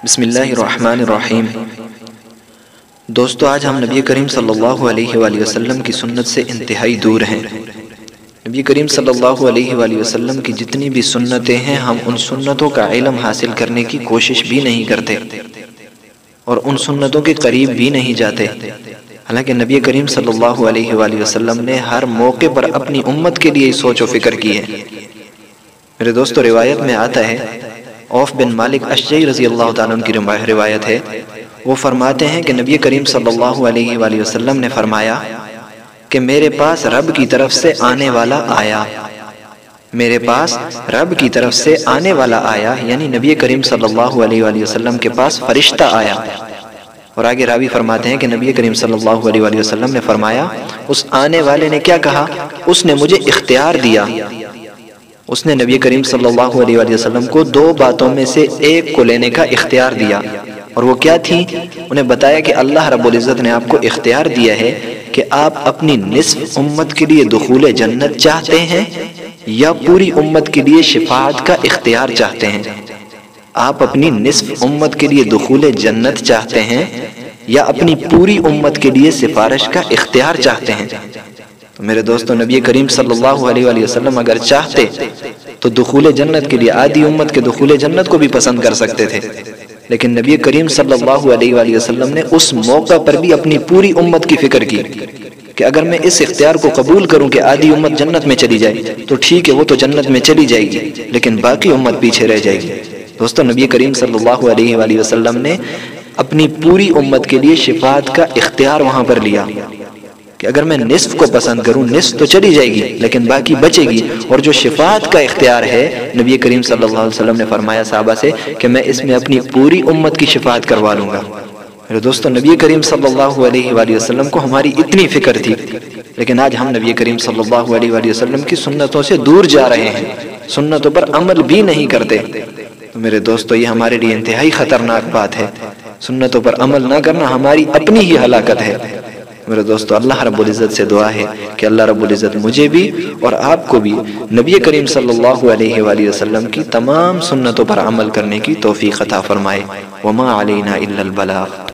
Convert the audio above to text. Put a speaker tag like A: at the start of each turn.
A: بسم اللہ الرحمن الرحیم۔ دوستو، آج ہم نبی کریم صلی اللہ علیہ وآلہ وسلم کی سنت سے انتہائی دور ہیں۔ نبی کریم صلی اللہ علیہ وآلہ وسلم کی جتنی بھی سنتیں ہیں، ہم ان سنتوں کا علم حاصل کرنے کی کوشش بھی نہیں کرتے اور ان سنتوں کے قریب بھی نہیں جاتے، حالانکہ نبی کریم صلی اللہ علیہ وآلہ وسلم نے ہر موقع پر اپنی امت کے لیے سوچ و فکر کی ہے۔ میرے دوستو، روایت میں آتا ہے، عوف بن مالک اشجعی رضی اللہ تعالیٰ عنہ کی روایت ہے، وہ فرماتے ہیں کہ نبی کریم صلی اللہ علیہ وآلہ وسلم نے فرمایا کہ میرے پاس رب کی طرف سے آنے والا آیا، میرے پاس رب کی طرف سے آنے والا آیا، یعنی نبی کریم صلی اللہ علیہ وآلہ وسلم کے پاس فرشتہ آیا۔ اور آگے راوی فرماتے ہیں کہ نبی کریم صلی اللہ علیہ وآلہ وسلم نے فرمایا، اس آنے والے نے کیا کہا؟ اس نے مجھے اختیار دیا۔ اس نے نبی کریم صلی اللہ علیہ وآلہ وسلم کو دو باتوں میں سے ایک کو لینے کا اختیار دیا، اور وہ کیا تھی؟ انہیں بتایا کہ اللہ رب العزت نے آپ کو اختیار دیا ہے کہ آپ اپنی نصف امت کے لیے دخول جنت چاہتے ہیں یا پوری امت کے لیے شفاعت کا اختیار چاہتے ہیں۔ آپ اپنی نصف امت کے لیے دخول جنت چاہتے ہیں یا اپنی پوری امت کے لیے سفارش کا اختیار چاہتے ہیں؟ تو میرے دوستو، نبی کریم صلی اللہ علیہ وآلہ وسلم اگر چاہتے تو دخول جنت کے لیے آدھی امت کے دخول جنت کو بھی پسند کر سکتے تھے، لیکن نبی کریم صلی اللہ علیہ وآلہ وسلم نے اس موقع پر بھی اپنی پوری امت کی فکر کی کہ اگر میں اس اختیار کو قبول کروں کہ آدھی امت جنت میں چلی جائے تو ٹھیک ہے، وہ تو جنت میں چلی جائے گی، لیکن باقی امت پیچھے رہ جائے گی۔ دوستو، نبی کریم صلی اللہ علیہ وآلہ وسلم نے اپنی پوری امت کے لیے شفاعت کا اختیار وہاں پر لیا کہ اگر میں نصف کو پسند کروں، نصف تو چلی جائے گی لیکن باقی بچے گی، اور جو شفاعت کا اختیار ہے، نبی کریم صلی اللہ علیہ وسلم نے فرمایا صحابہ سے کہ میں اس میں اپنی پوری امت کی شفاعت کروا لوں گا۔ میرے دوستو، نبی کریم صلی اللہ علیہ وآلہ وسلم کو ہماری اتنی فکر تھی، لیکن آج ہم نبی کریم صلی اللہ علیہ وآلہ وسلم کی سنتوں سے دور جا رہے ہیں، سنتوں پر عمل بھی نہیں کرتے۔ تو میرے دوستو، یہ ہمارے لیے انتہائی خطرناک بات ہے۔ سنتوں پر عمل نہ کرنا ہماری اپنی ہی ہلاکت ہے۔ میرے دوستو، اللہ رب العزت سے دعا ہے کہ اللہ رب العزت مجھے بھی اور آپ کو بھی نبی کریم صلی اللہ علیہ وآلہ وسلم کی تمام سنتوں پر عمل کرنے کی توفیق عطا فرمائے۔ وما علینا الا البلاغ۔